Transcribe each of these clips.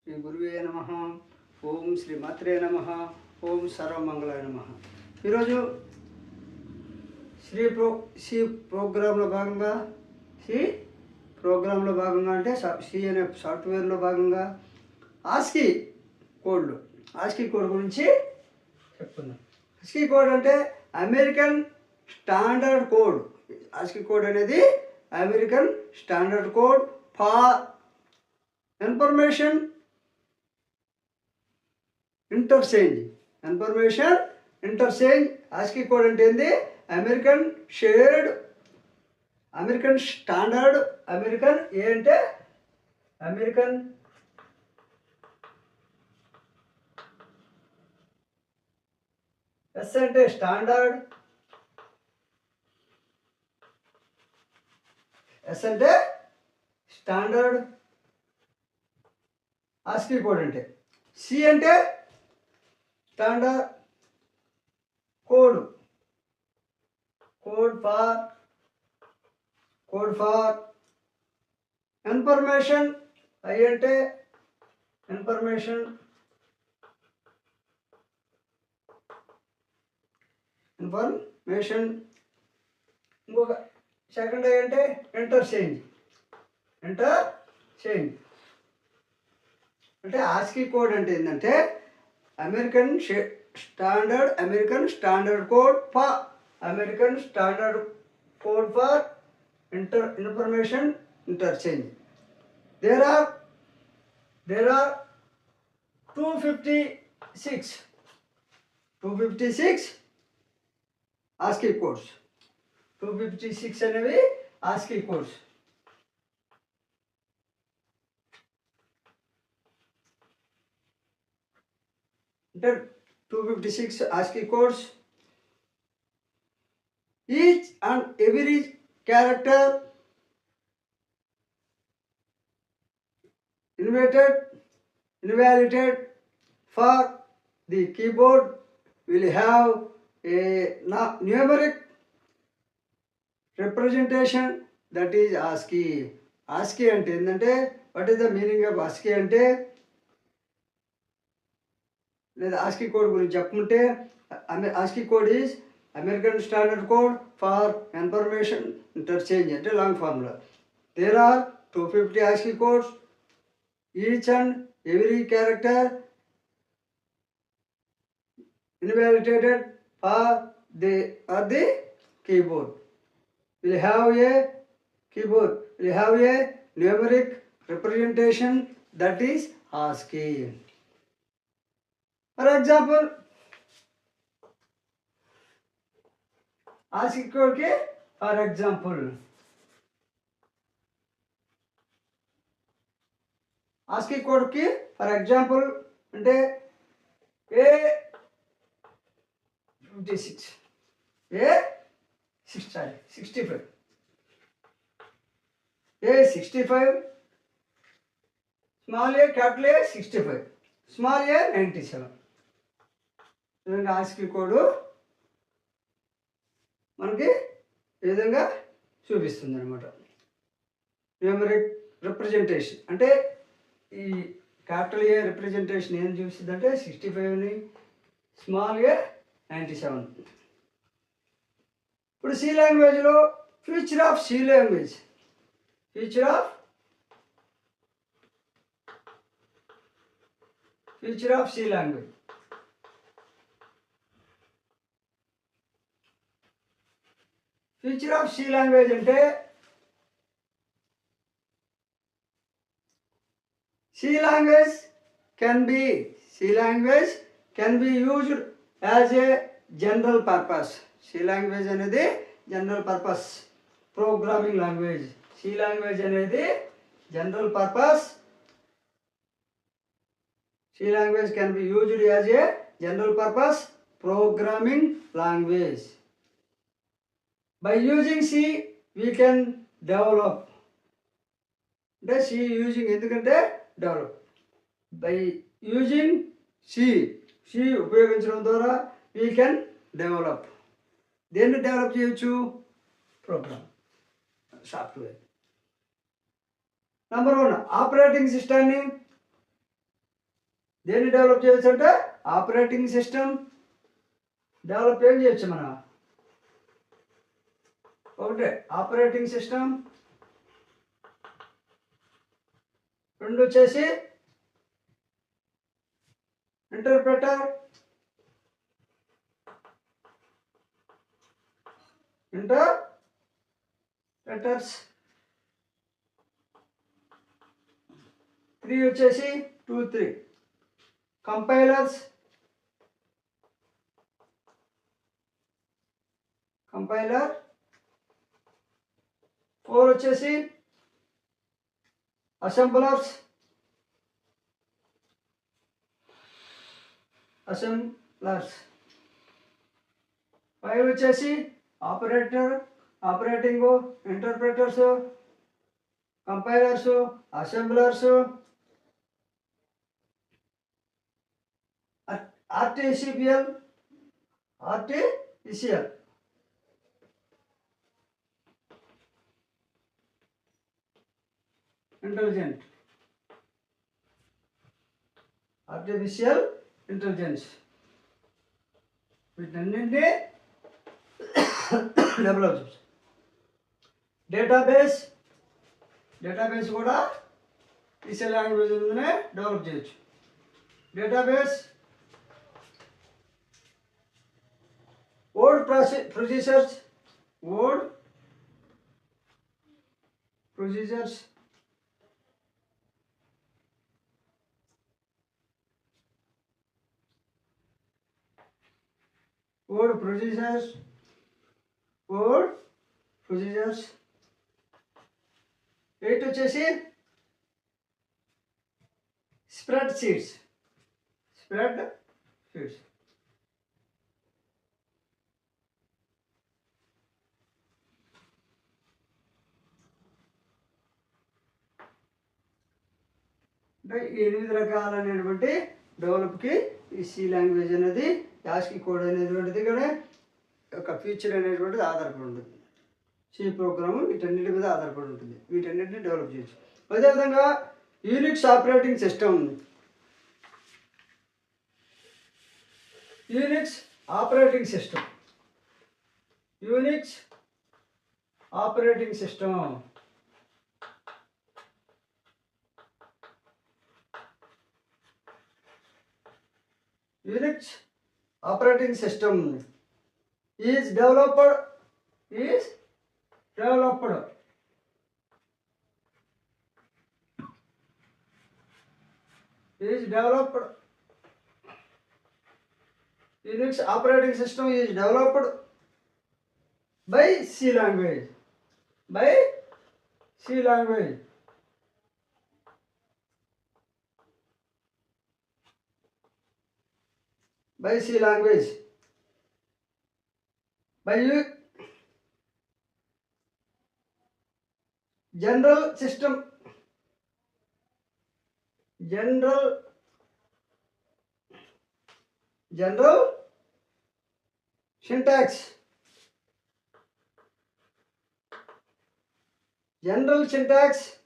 శ్రీ గురువే నమ. ఓం శ్రీ మాత్రే నమ. ఓం సర్వమంగళాయ నమ. ఈరోజు సి ప్రోగ్రాంలో భాగంగా అంటే సి అనే సాఫ్ట్వేర్లో భాగంగా ఆస్కీ కోడ్ గురించి చెప్పుకుందాం. ఆస్కీ కోడ్ అంటే American standard code. ASCII code అనేది American standard code for information interchange. ASCII code అంటే ఏంది? American standard. అమెరికన్ ఏ అంటే అమెరికన్ ఎస్ అంటే స్టాండర్డ్, ఎస్ అంటే స్టాండర్డ్. ఆస్కీ కోడ్ అంటే సి అంటే standard code for information. I అంటే ఇన్ఫర్మేషన్, ఇంకొక సెకండ్ ఐ అంటే ఇంటర్చేంజ్. అంటే ఆస్కీ కోడ్ అంటే ఏంటంటే American standard code for information interchange. There are 256 ASCII codes. 256 అనేవి ఆస్కీ కోడ్స్. అంటే 256 ASCII codes. Each and every character invalidated for the keyboard will have a numeric representation, that is ASCII. ASCII అంటే ఏంటంటే, what is the meaning of ASCII అంటే, లేదా ASCII code గురించి చెప్పుకుంటే, ASCII code is American standard code for information interchange అంటే long formula. There are 250 ASCII codes. Each and every character invalidated for the keyboard will have a numeric representation, that is ASCII. For example, ASCII code के for example ASCII code की for example అంటే A65 small A capital A 65 small A 97. విధంగా Aashiqui code మనకి ఈ విధంగా చూపిస్తుంది అనమాట. Numeric representation అంటే ఈ క్యాపిటల్ ఏ రిప్రజెంటేషన్ ఏం చూపిస్తుంది అంటే 65ని, స్మాల్ ఏ 97. ఇప్పుడు సి లాంగ్వేజ్లో future of C language. Future of C language. Future of C language అంటే C language can be used as a general purpose. C language అనేది general purpose programming language. C language అనేది general purpose. C language can be used as a general purpose programming language. By using C, we can develop. అంటే C using ఎందుకంటే develop. By using C ఉపయోగించడం ద్వారా we can develop. దేన్ని develop చేయొచ్చు? Program, software. Number 1, operating సిస్టాన్ని దేన్ని develop చేయొచ్చు అంటే ఆపరేటింగ్ సిస్టమ్ డెవలప్ ఏం చేయొచ్చు మనం. ఒకటే ఆపరేటింగ్ సిస్టమ్, రెండు వచ్చేసి ఇంటర్ప్రెటర్స్, 3 వచ్చేసి 3 కంపైలర్, 4 వచ్చేసి అసెంబ్లర్స్, 5 వచ్చేసి ఆపరేటింగ్ ఇంటర్ప్రెటర్స్, కంపైలర్స్, అసెంబ్లర్స్, ఆర్టీసీపీఎల్, ఆర్టిఫిషియల్ ఇంటెలిజెన్స్, వీటన్నింటినీ డెవలప్ చేయొచ్చు. డేటాబేస్ కూడా ఈసీ లాంగ్వేజ్ మీదనే డెవలప్ చేయొచ్చు. డేటాబేస్ ఓల్డ్ ప్రొసీజర్స్ ప్రొసీజర్స్ 8 వచ్చేసి స్ప్రెడ్ షీట్స్. అంటే 8 రకాలైనటువంటి డెవలప్కి ఈ సి లాంగ్వేజ్ అనేది, యాస్కీ కోడ్ అనేటువంటిది కూడా ఒక ఫీచర్ అనేటువంటిది ఆధారపడి ఉంటుంది. సి ప్రోగ్రాము వీటన్నిటి మీద ఆధారపడి ఉంటుంది. వీటన్నిటిని డెవలప్ చేయొచ్చు. అదేవిధంగా Unix operating system. Unix operating system Unix operating system is developed Unix operating system is developed by C language. General syntax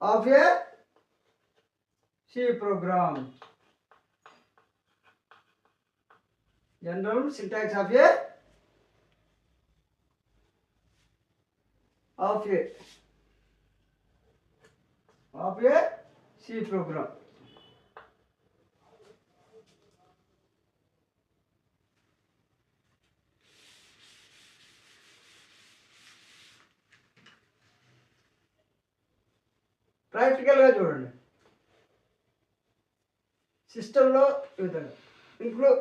of a C program. General syntax of a C program. ప్రాక్టికల్గా చూడండి. సిస్టంలో ఈ విధంగా include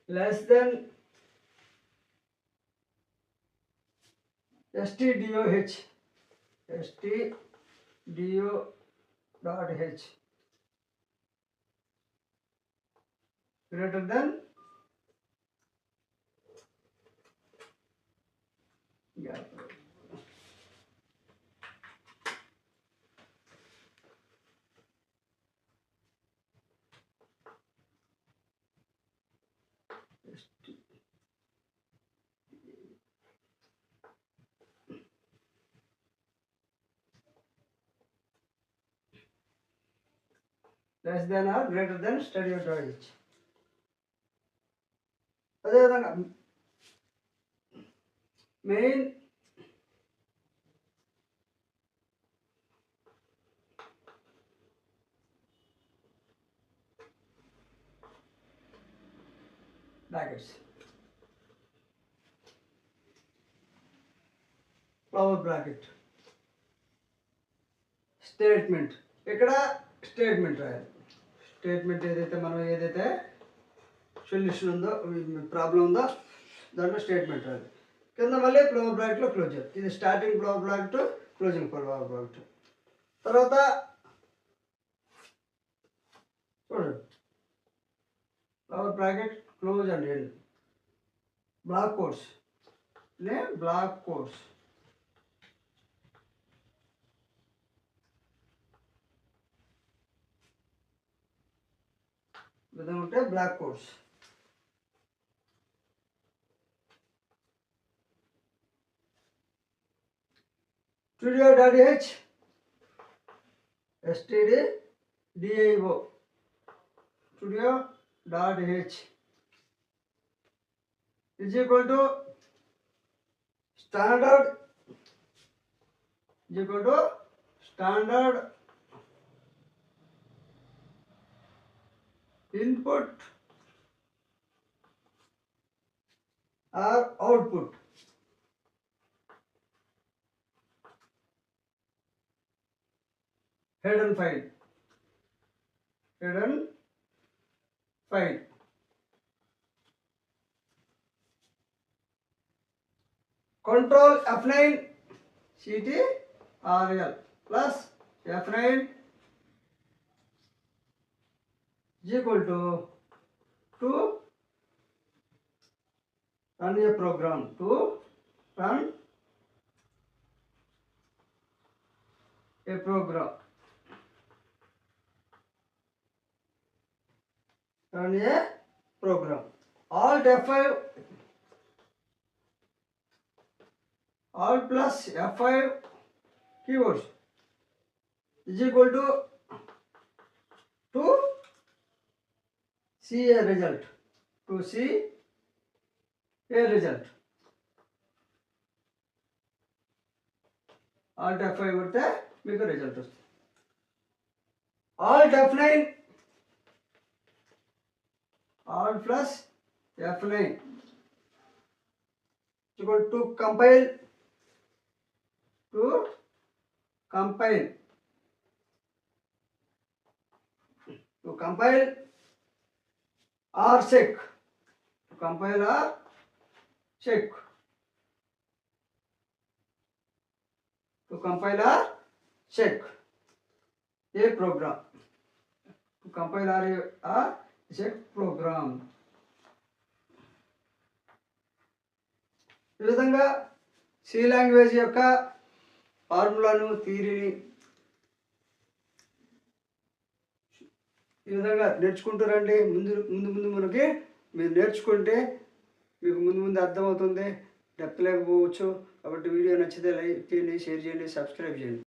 less than stdoh greater than less than or greater than study your knowledge. అదేవిధంగా main brackets, flower bracket, statement. ఇక్కడ statement రాయాలి. Statement ఏదైతే solution ఉందో, ప్రాబ్లం ఉందో దాంట్లో స్టేట్మెంట్ రాయాలి. కింద మళ్ళీ ఫ్లవర్ బ్రాకెట్లో క్లోజర్. ఇది starting flower bracket, closing flower bracket. తర్వాత చూడండి, flower bracket close and end. Block codes, block codes. విధంగా ఉంటే block codes. studio.h stdio studio.h is equal to standard input or output. Hidden file. Control F9 CTRL plus F9 is equal to run a program. To run a program. Run a program. Alt F5, Alt plus F5 keywords is equal to see a result. To see a result. Alt F5 కొడితే మీకు result వస్తుంది. Alt F9, Alt plus F9 equal to compile. Or check. To compile or check. To compile or check a program. To compile or check program. ఈ విధంగా C language యొక్క ఫార్ములాను, థియరీని ఈ విధంగా నేర్చుకుంటూ రండి. ముందు మనకి మీరు నేర్చుకుంటే మీకు ముందు అర్థమవుతుంది. డెప్త్ లేకపోవచ్చు. కాబట్టి వీడియో నచ్చితే లైక్ చేయండి, షేర్ చేయండి, సబ్స్క్రైబ్ చేయండి.